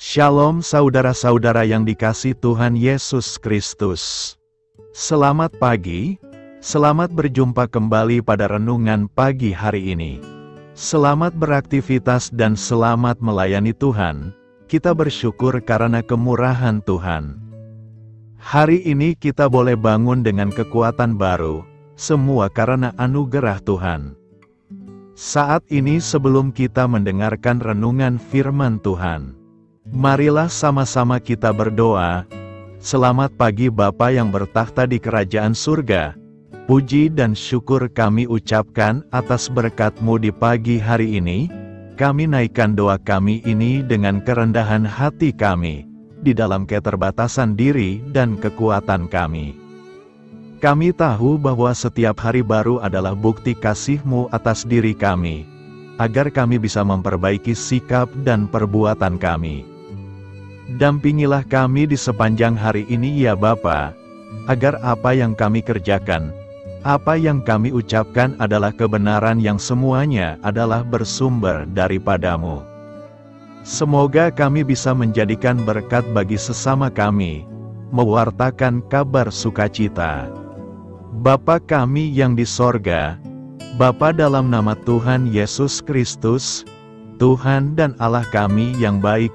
Shalom saudara-saudara yang dikasihi Tuhan Yesus Kristus. Selamat pagi, selamat berjumpa kembali pada renungan pagi hari ini. Selamat beraktivitas dan selamat melayani Tuhan. Kita bersyukur karena kemurahan Tuhan. Hari ini kita boleh bangun dengan kekuatan baru, semua karena anugerah Tuhan. Saat ini sebelum kita mendengarkan renungan firman Tuhan, marilah sama-sama kita berdoa. Selamat pagi Bapa yang bertakhta di kerajaan surga. Puji dan syukur kami ucapkan atas berkat-Mu di pagi hari ini. Kami naikkan doa kami ini dengan kerendahan hati kami, di dalam keterbatasan diri dan kekuatan kami. Kami tahu bahwa setiap hari baru adalah bukti kasih-Mu atas diri kami, agar kami bisa memperbaiki sikap dan perbuatan kami. Dampingilah kami di sepanjang hari ini ya Bapa, agar apa yang kami kerjakan, apa yang kami ucapkan adalah kebenaran yang semuanya adalah bersumber daripada-Mu. Semoga kami bisa menjadikan berkat bagi sesama kami, mewartakan kabar sukacita. Bapa kami yang di sorga, Bapa dalam nama Tuhan Yesus Kristus, Tuhan dan Allah kami yang baik,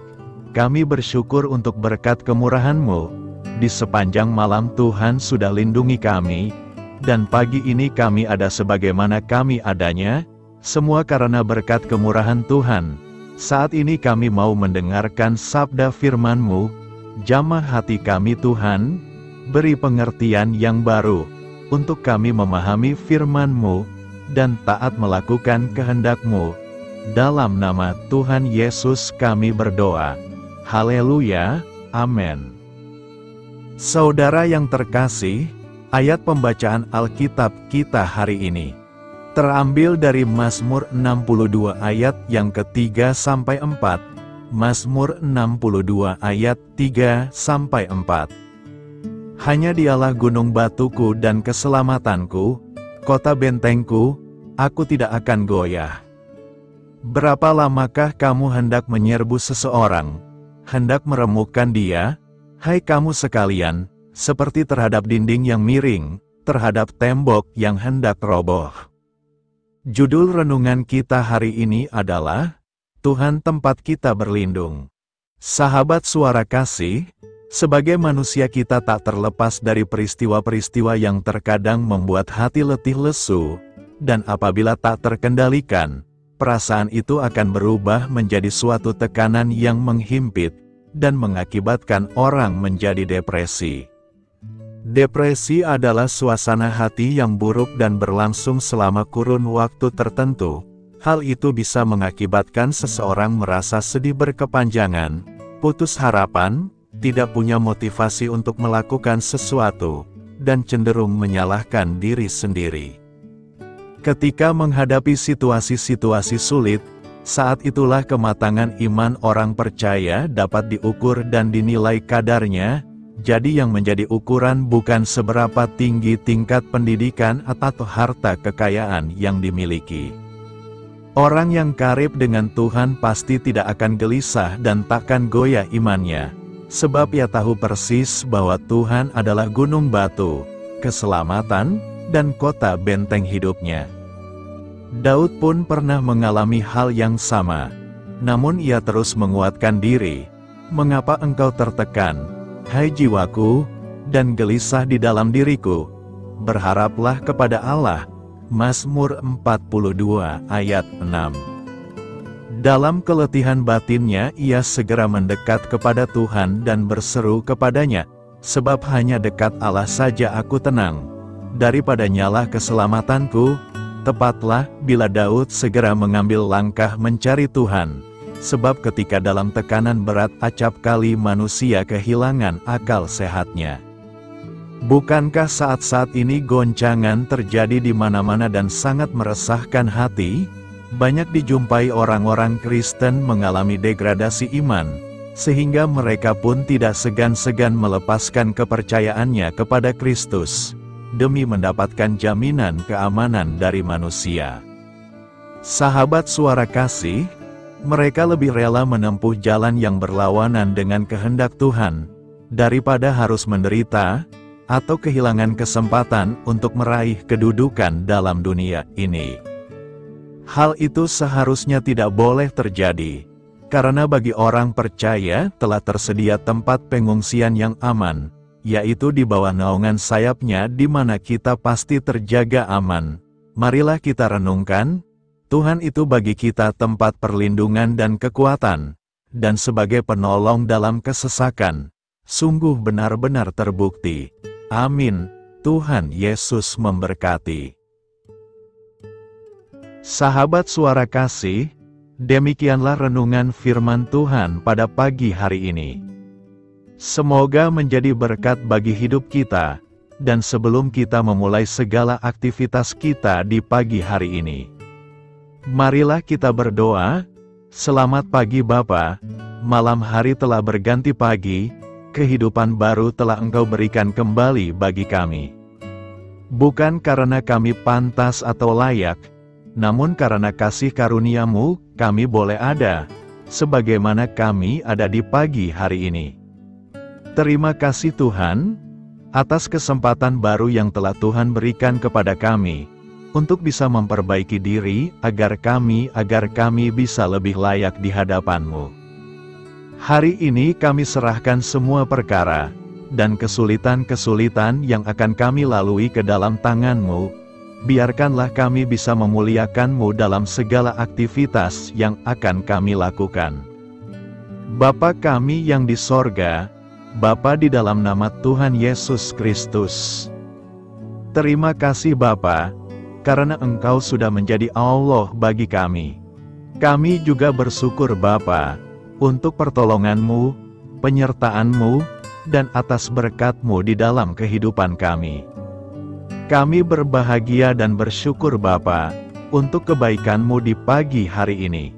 kami bersyukur untuk berkat kemurahan-Mu. Di sepanjang malam Tuhan sudah lindungi kami, dan pagi ini kami ada sebagaimana kami adanya, semua karena berkat kemurahan Tuhan. Saat ini kami mau mendengarkan sabda firman-Mu, jamah hati kami Tuhan, beri pengertian yang baru, untuk kami memahami firman-Mu, dan taat melakukan kehendak-Mu. Dalam nama Tuhan Yesus kami berdoa. Haleluya, amin. Saudara yang terkasih, ayat pembacaan Alkitab kita hari ini terambil dari Mazmur 62 ayat yang ke-3-4. Mazmur 62 ayat 3-4. Hanya Dialah gunung batuku dan keselamatanku, kota bentengku, aku tidak akan goyah. Berapa lamakah kamu hendak menyerbu seseorang, hendak meremukkan dia, hai kamu sekalian, seperti terhadap dinding yang miring, terhadap tembok yang hendak roboh. Judul renungan kita hari ini adalah, Tuhan tempat kita berlindung. Sahabat suara kasih, sebagai manusia kita tak terlepas dari peristiwa-peristiwa yang terkadang membuat hati letih lesu, dan apabila tak terkendalikan, perasaan itu akan berubah menjadi suatu tekanan yang menghimpit, dan mengakibatkan orang menjadi depresi. Depresi adalah suasana hati yang buruk dan berlangsung selama kurun waktu tertentu. Hal itu bisa mengakibatkan seseorang merasa sedih berkepanjangan, putus harapan, tidak punya motivasi untuk melakukan sesuatu, dan cenderung menyalahkan diri sendiri. Ketika menghadapi situasi-situasi sulit, saat itulah kematangan iman orang percaya dapat diukur dan dinilai kadarnya. Jadi yang menjadi ukuran bukan seberapa tinggi tingkat pendidikan atau harta kekayaan yang dimiliki. Orang yang karib dengan Tuhan pasti tidak akan gelisah dan takkan goyah imannya, sebab ia tahu persis bahwa Tuhan adalah gunung batu, keselamatan, dan kota benteng hidupnya. Daud pun pernah mengalami hal yang sama, namun ia terus menguatkan diri. Mengapa engkau tertekan, hai jiwaku, dan gelisah di dalam diriku? Berharaplah kepada Allah. Mazmur 42 ayat 6. Dalam keletihan batinnya ia segera mendekat kepada Tuhan dan berseru kepadanya, sebab hanya dekat Allah saja aku tenang. Daripada nyalah keselamatanku, tepatlah bila Daud segera mengambil langkah mencari Tuhan, sebab ketika dalam tekanan berat acap kali manusia kehilangan akal sehatnya. Bukankah saat-saat ini goncangan terjadi di mana-mana dan sangat meresahkan hati? Banyak dijumpai orang-orang Kristen mengalami degradasi iman, sehingga mereka pun tidak segan-segan melepaskan kepercayaannya kepada Kristus, demi mendapatkan jaminan keamanan dari manusia. Sahabat suara kasih, Mereka lebih rela menempuh jalan yang berlawanan dengan kehendak Tuhan, daripada harus menderita, atau kehilangan kesempatan untuk meraih kedudukan dalam dunia ini. Hal itu seharusnya tidak boleh terjadi, karena bagi orang percaya telah tersedia tempat pengungsian yang aman, yaitu di bawah naungan sayap-Nya di mana kita pasti terjaga aman. Marilah kita renungkan, Tuhan itu bagi kita tempat perlindungan dan kekuatan, dan sebagai penolong dalam kesesakan, sungguh benar-benar terbukti. Amin. Tuhan Yesus memberkati. Sahabat Suara Kasih, demikianlah renungan firman Tuhan pada pagi hari ini. Semoga menjadi berkat bagi hidup kita, dan sebelum kita memulai segala aktivitas kita di pagi hari ini, marilah kita berdoa. Selamat pagi Bapa, malam hari telah berganti pagi, kehidupan baru telah Engkau berikan kembali bagi kami. Bukan karena kami pantas atau layak, namun karena kasih karunia-Mu, kami boleh ada, sebagaimana kami ada di pagi hari ini. Terima kasih Tuhan, atas kesempatan baru yang telah Tuhan berikan kepada kami, untuk bisa memperbaiki diri, agar kami bisa lebih layak di hadapan-Mu. Hari ini kami serahkan semua perkara, dan kesulitan-kesulitan yang akan kami lalui ke dalam tangan-Mu. Biarkanlah kami bisa memuliakan-Mu dalam segala aktivitas yang akan kami lakukan. Bapa kami yang di sorga, Bapa di dalam nama Tuhan Yesus Kristus. Terima kasih Bapa, karena Engkau sudah menjadi Allah bagi kami. Kami juga bersyukur Bapa, untuk pertolongan-Mu, penyertaan-Mu, dan atas berkat-Mu di dalam kehidupan kami. Kami berbahagia dan bersyukur Bapa, untuk kebaikan-Mu di pagi hari ini.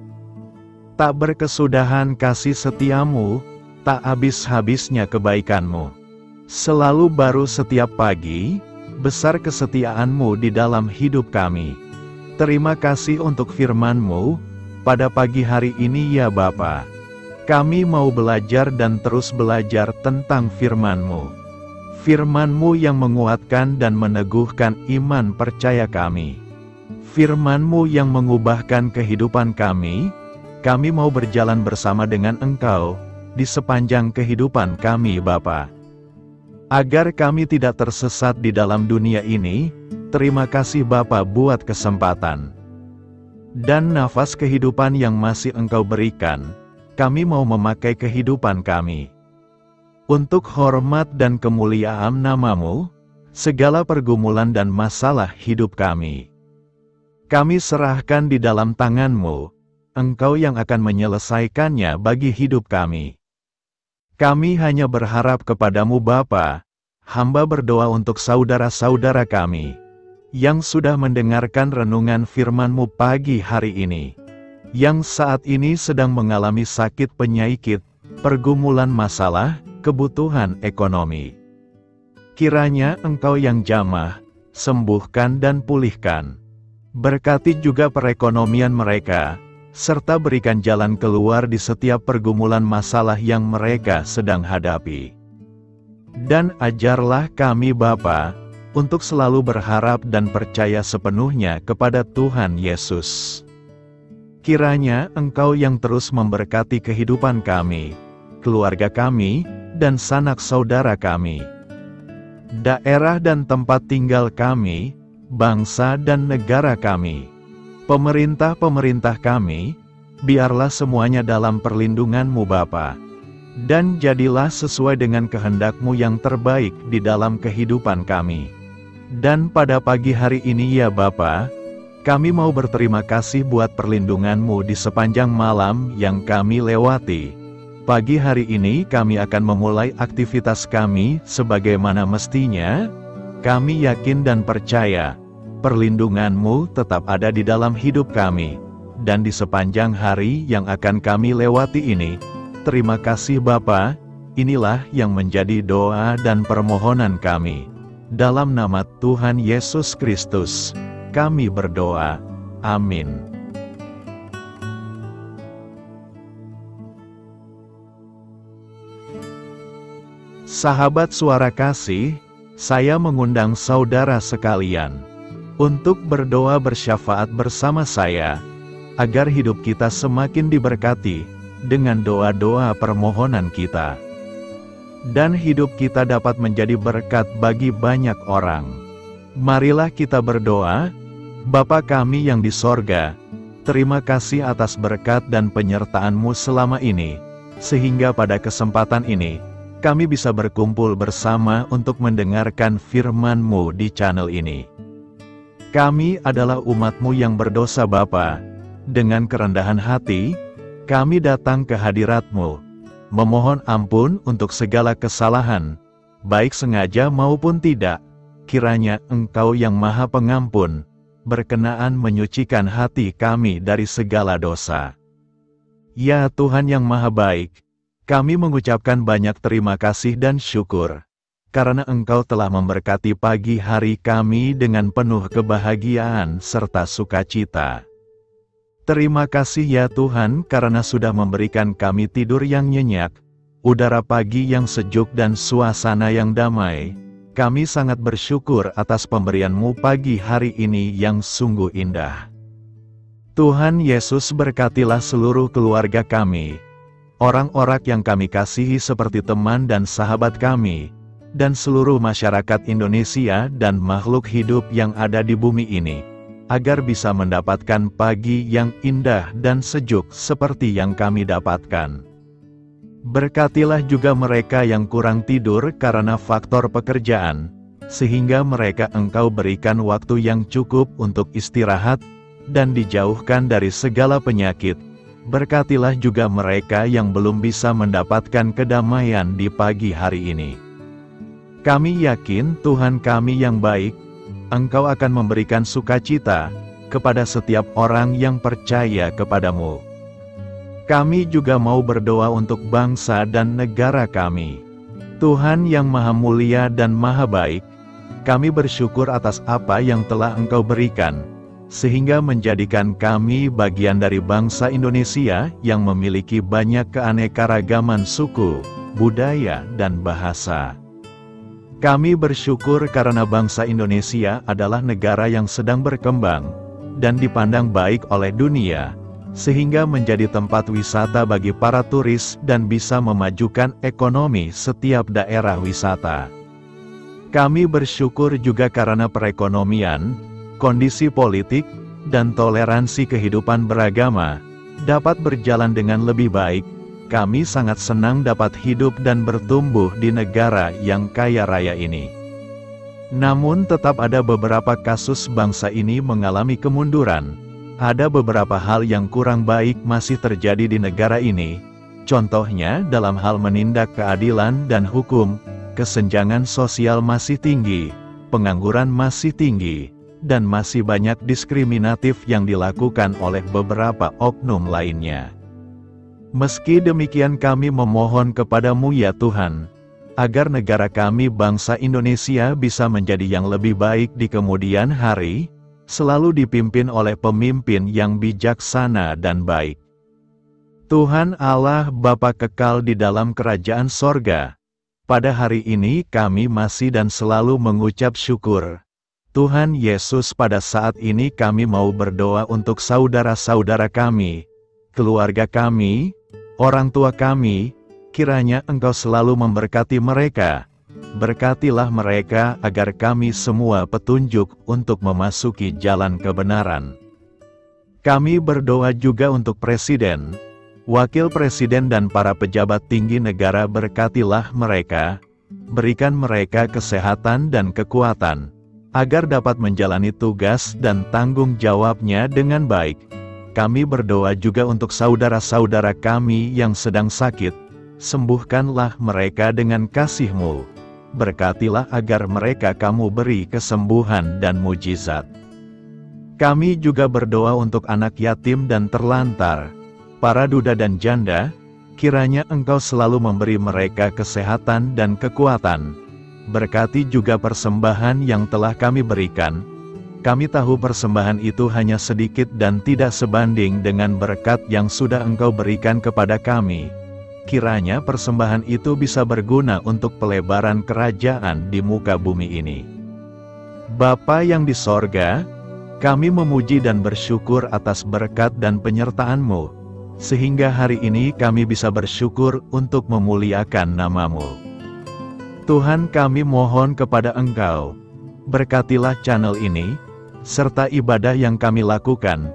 Tak berkesudahan kasih setia-Mu, tak habis-habisnya kebaikan-Mu. Selalu baru setiap pagi, besar kesetiaan-Mu di dalam hidup kami. Terima kasih untuk firman-Mu, pada pagi hari ini ya Bapa. Kami mau belajar dan terus belajar tentang firman-Mu. Firman-Mu yang menguatkan dan meneguhkan iman percaya kami. Firman-Mu yang mengubahkan kehidupan kami mau berjalan bersama dengan Engkau, di sepanjang kehidupan kami Bapa. Agar kami tidak tersesat di dalam dunia ini, terima kasih Bapa buat kesempatan dan nafas kehidupan yang masih Engkau berikan. Kami mau memakai kehidupan kami untuk hormat dan kemuliaan nama-Mu. Segala pergumulan dan masalah hidup kami serahkan di dalam tangan-Mu. Engkau yang akan menyelesaikannya bagi hidup kami. Kami hanya berharap kepada-Mu Bapa. Hamba berdoa untuk saudara-saudara kami, yang sudah mendengarkan renungan firman-Mu pagi hari ini, yang saat ini sedang mengalami sakit penyakit, pergumulan masalah, kebutuhan ekonomi. Kiranya Engkau yang jamah, sembuhkan dan pulihkan. Berkati juga perekonomian mereka, serta berikan jalan keluar di setiap pergumulan masalah yang mereka sedang hadapi. Dan ajarlah kami Bapa, untuk selalu berharap dan percaya sepenuhnya kepada Tuhan Yesus. Kiranya Engkau yang terus memberkati kehidupan kami, keluarga kami, dan sanak saudara kami, daerah dan tempat tinggal kami, bangsa dan negara kami, pemerintah-pemerintah kami, biarlah semuanya dalam perlindungan-Mu Bapa, dan jadilah sesuai dengan kehendak-Mu yang terbaik di dalam kehidupan kami. Dan pada pagi hari ini ya Bapa, kami mau berterima kasih buat perlindungan-Mu di sepanjang malam yang kami lewati. Pagi hari ini kami akan memulai aktivitas kami sebagaimana mestinya. Kami yakin dan percaya, perlindungan-Mu tetap ada di dalam hidup kami, dan di sepanjang hari yang akan kami lewati ini. Terima kasih Bapa, inilah yang menjadi doa dan permohonan kami. Dalam nama Tuhan Yesus Kristus, kami berdoa. Amin. Sahabat Suara Kasih, saya mengundang saudara sekalian untuk berdoa bersyafaat bersama saya, agar hidup kita semakin diberkati dengan doa-doa permohonan kita, dan hidup kita dapat menjadi berkat bagi banyak orang. Marilah kita berdoa. Bapa kami yang di sorga, terima kasih atas berkat dan penyertaan-Mu selama ini, sehingga pada kesempatan ini, kami bisa berkumpul bersama untuk mendengarkan firman-Mu di channel ini. Kami adalah umat-Mu yang berdosa Bapa. Dengan kerendahan hati, kami datang ke hadirat-Mu, memohon ampun untuk segala kesalahan, baik sengaja maupun tidak. Kiranya Engkau yang Maha Pengampun, berkenaan menyucikan hati kami dari segala dosa. Ya Tuhan yang Maha Baik, kami mengucapkan banyak terima kasih dan syukur, karena Engkau telah memberkati pagi hari kami dengan penuh kebahagiaan serta sukacita. Terima kasih ya Tuhan karena sudah memberikan kami tidur yang nyenyak, udara pagi yang sejuk dan suasana yang damai. Kami sangat bersyukur atas pemberian-Mu pagi hari ini yang sungguh indah. Tuhan Yesus berkatilah seluruh keluarga kami, orang-orang yang kami kasihi seperti teman dan sahabat kami, dan seluruh masyarakat Indonesia dan makhluk hidup yang ada di bumi ini, agar bisa mendapatkan pagi yang indah dan sejuk seperti yang kami dapatkan. Berkatilah juga mereka yang kurang tidur karena faktor pekerjaan, sehingga mereka Engkau berikan waktu yang cukup untuk istirahat, dan dijauhkan dari segala penyakit. Berkatilah juga mereka yang belum bisa mendapatkan kedamaian di pagi hari ini. Kami yakin Tuhan kami yang baik, Engkau akan memberikan sukacita kepada setiap orang yang percaya kepada-Mu. Kami juga mau berdoa untuk bangsa dan negara kami. Tuhan yang Maha Mulia dan Maha Baik, kami bersyukur atas apa yang telah Engkau berikan, sehingga menjadikan kami bagian dari bangsa Indonesia yang memiliki banyak keanekaragaman suku, budaya, dan bahasa. Kami bersyukur karena bangsa Indonesia adalah negara yang sedang berkembang, dan dipandang baik oleh dunia, sehingga menjadi tempat wisata bagi para turis dan bisa memajukan ekonomi setiap daerah wisata. Kami bersyukur juga karena perekonomian, kondisi politik, dan toleransi kehidupan beragama dapat berjalan dengan lebih baik. Kami sangat senang dapat hidup dan bertumbuh di negara yang kaya raya ini. Namun tetap ada beberapa kasus bangsa ini mengalami kemunduran. Ada beberapa hal yang kurang baik masih terjadi di negara ini. Contohnya dalam hal menindak keadilan dan hukum, kesenjangan sosial masih tinggi, pengangguran masih tinggi, dan masih banyak diskriminatif yang dilakukan oleh beberapa oknum lainnya. Meski demikian kami memohon kepada-Mu ya Tuhan, agar negara kami bangsa Indonesia bisa menjadi yang lebih baik di kemudian hari, selalu dipimpin oleh pemimpin yang bijaksana dan baik. Tuhan Allah Bapa kekal di dalam kerajaan sorga, pada hari ini kami masih dan selalu mengucap syukur. Tuhan Yesus, pada saat ini kami mau berdoa untuk saudara-saudara kami, keluarga kami, orang tua kami. Kiranya Engkau selalu memberkati mereka. Berkatilah mereka agar kami semua petunjuk untuk memasuki jalan kebenaran. Kami berdoa juga untuk Presiden, Wakil Presiden dan para pejabat tinggi negara. Berkatilah mereka, berikan mereka kesehatan dan kekuatan, agar dapat menjalani tugas dan tanggung jawabnya dengan baik. Kami berdoa juga untuk saudara-saudara kami yang sedang sakit, sembuhkanlah mereka dengan kasih-Mu. Berkatilah agar mereka Kamu beri kesembuhan dan mujizat. Kami juga berdoa untuk anak yatim dan terlantar, para duda dan janda. Kiranya Engkau selalu memberi mereka kesehatan dan kekuatan. Berkati juga persembahan yang telah kami berikan. Kami tahu persembahan itu hanya sedikit dan tidak sebanding dengan berkat yang sudah Engkau berikan kepada kami. kiranya persembahan itu bisa berguna untuk pelebaran kerajaan di muka bumi ini. Bapa yang di sorga, kami memuji dan bersyukur atas berkat dan penyertaan-Mu, sehingga hari ini kami bisa bersyukur untuk memuliakan nama-Mu. Tuhan, kami mohon kepada Engkau, berkatilah channel ini, serta ibadah yang kami lakukan.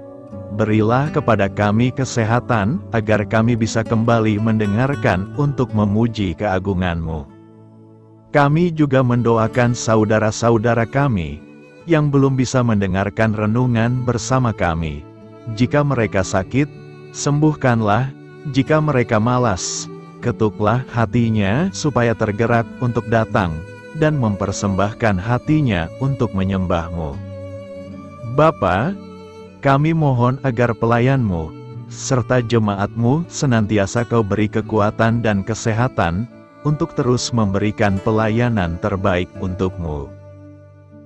Berilah kepada kami kesehatan, agar kami bisa kembali mendengarkan untuk memuji keagungan-Mu. Kami juga mendoakan saudara-saudara kami, yang belum bisa mendengarkan renungan bersama kami. Jika mereka sakit, sembuhkanlah. Jika mereka malas, ketuklah hatinya supaya tergerak untuk datang, dan mempersembahkan hatinya untuk menyembah-Mu. Bapa, kami mohon agar pelayan-Mu, serta jemaat-Mu senantiasa Kau beri kekuatan dan kesehatan, untuk terus memberikan pelayanan terbaik untuk-Mu.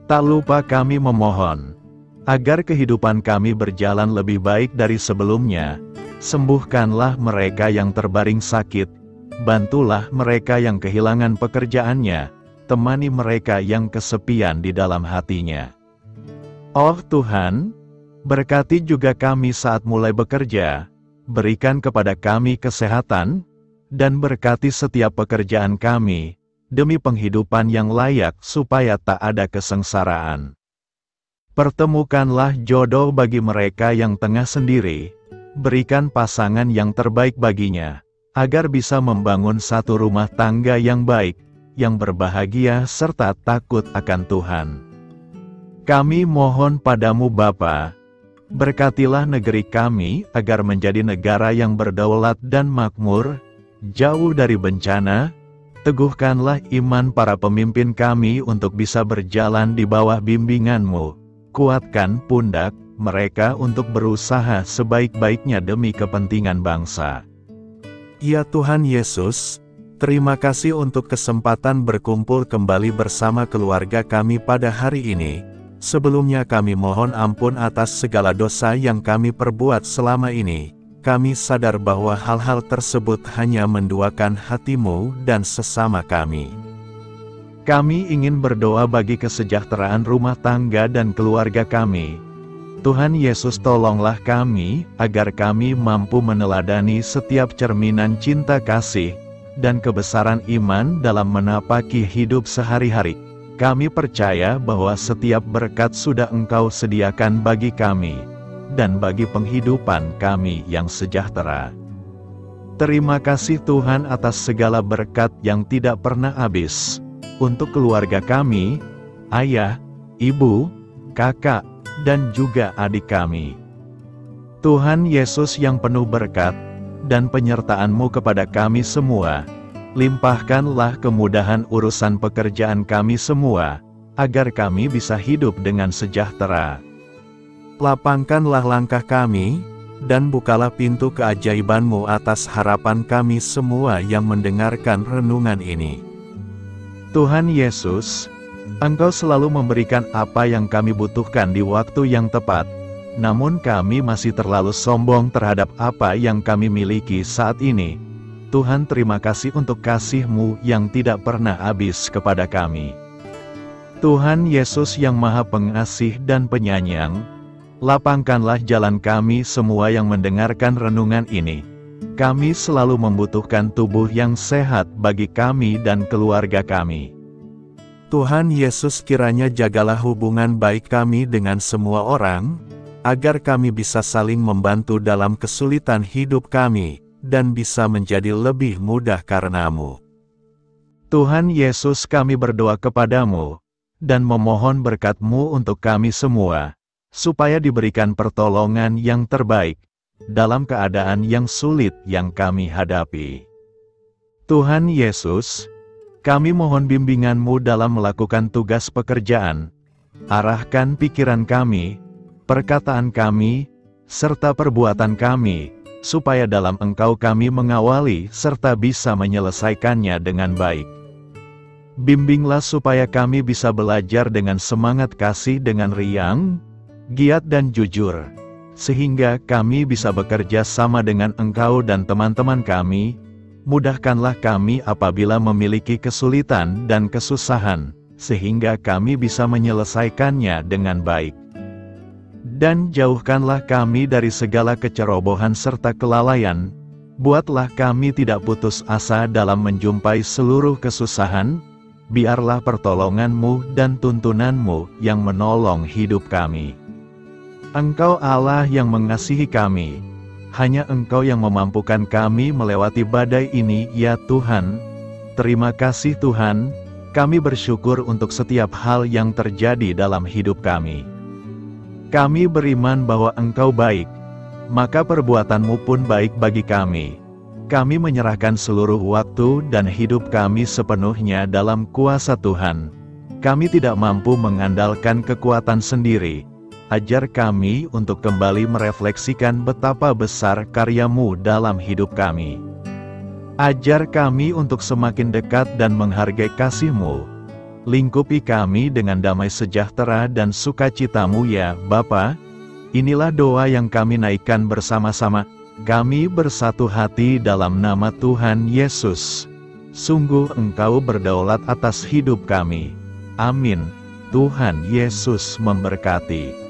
Tak lupa kami memohon, agar kehidupan kami berjalan lebih baik dari sebelumnya. Sembuhkanlah mereka yang terbaring sakit, bantulah mereka yang kehilangan pekerjaannya, temani mereka yang kesepian di dalam hatinya. Oh Tuhan, berkati juga kami saat mulai bekerja, berikan kepada kami kesehatan, dan berkati setiap pekerjaan kami, demi penghidupan yang layak supaya tak ada kesengsaraan. Pertemukanlah jodoh bagi mereka yang tengah sendiri, berikan pasangan yang terbaik baginya, agar bisa membangun satu rumah tangga yang baik, yang berbahagia serta takut akan Tuhan. Kami mohon padamu Bapa, berkatilah negeri kami agar menjadi negara yang berdaulat dan makmur, jauh dari bencana. Teguhkanlah iman para pemimpin kami untuk bisa berjalan di bawah bimbingan-Mu. Kuatkan pundak mereka untuk berusaha sebaik-baiknya demi kepentingan bangsa. Ya Tuhan Yesus, terima kasih untuk kesempatan berkumpul kembali bersama keluarga kami pada hari ini. Sebelumnya kami mohon ampun atas segala dosa yang kami perbuat selama ini. Kami sadar bahwa hal-hal tersebut hanya menduakan hati-Mu dan sesama kami. Kami ingin berdoa bagi kesejahteraan rumah tangga dan keluarga kami. Tuhan Yesus, tolonglah kami, agar kami mampu meneladani setiap cerminan cinta kasih, dan kebesaran iman dalam menapaki hidup sehari-hari. Kami percaya bahwa setiap berkat sudah Engkau sediakan bagi kami, dan bagi penghidupan kami yang sejahtera. Terima kasih Tuhan atas segala berkat yang tidak pernah habis, untuk keluarga kami, ayah, ibu, kakak, dan juga adik kami. Tuhan Yesus yang penuh berkat, dan penyertaan-Mu kepada kami semua, limpahkanlah kemudahan urusan pekerjaan kami semua, agar kami bisa hidup dengan sejahtera. Lapangkanlah langkah kami, dan bukalah pintu keajaiban-Mu atas harapan kami semua yang mendengarkan renungan ini. Tuhan Yesus, Engkau selalu memberikan apa yang kami butuhkan di waktu yang tepat, namun kami masih terlalu sombong terhadap apa yang kami miliki saat ini. Tuhan, terima kasih untuk kasih-Mu yang tidak pernah habis kepada kami. Tuhan Yesus yang Maha Pengasih dan Penyayang, lapangkanlah jalan kami semua yang mendengarkan renungan ini. Kami selalu membutuhkan tubuh yang sehat bagi kami dan keluarga kami. Tuhan Yesus, kiranya jagalah hubungan baik kami dengan semua orang, agar kami bisa saling membantu dalam kesulitan hidup kami, dan bisa menjadi lebih mudah karena-Mu. Tuhan Yesus, kami berdoa kepada-Mu, dan memohon berkat-Mu untuk kami semua, supaya diberikan pertolongan yang terbaik, dalam keadaan yang sulit yang kami hadapi. Tuhan Yesus, kami mohon bimbingan-Mu dalam melakukan tugas pekerjaan. Arahkan pikiran kami, perkataan kami, serta perbuatan kami, supaya dalam Engkau kami mengawali serta bisa menyelesaikannya dengan baik. Bimbinglah supaya kami bisa belajar dengan semangat kasih dengan riang, giat dan jujur, sehingga kami bisa bekerja sama dengan Engkau dan teman-teman kami, Mudahkanlah kami apabila memiliki kesulitan dan kesusahan, sehingga kami bisa menyelesaikannya dengan baik. Dan jauhkanlah kami dari segala kecerobohan serta kelalaian. Buatlah kami tidak putus asa dalam menjumpai seluruh kesusahan. Biarlah pertolongan-Mu dan tuntunan-Mu yang menolong hidup kami. Engkau Allah yang mengasihi kami. Hanya Engkau yang memampukan kami melewati badai ini, ya Tuhan. Terima kasih Tuhan, kami bersyukur untuk setiap hal yang terjadi dalam hidup kami. Kami beriman bahwa Engkau baik, maka perbuatan-Mu pun baik bagi kami. Kami menyerahkan seluruh waktu dan hidup kami sepenuhnya dalam kuasa Tuhan. Kami tidak mampu mengandalkan kekuatan sendiri. Ajar kami untuk kembali merefleksikan betapa besar karya-Mu dalam hidup kami. Ajar kami untuk semakin dekat dan menghargai kasih-Mu. Lingkupi kami dengan damai sejahtera dan sukacita-Mu ya Bapa. Inilah doa yang kami naikkan bersama-sama. Kami bersatu hati dalam nama Tuhan Yesus. Sungguh Engkau berdaulat atas hidup kami. Amin. Tuhan Yesus memberkati.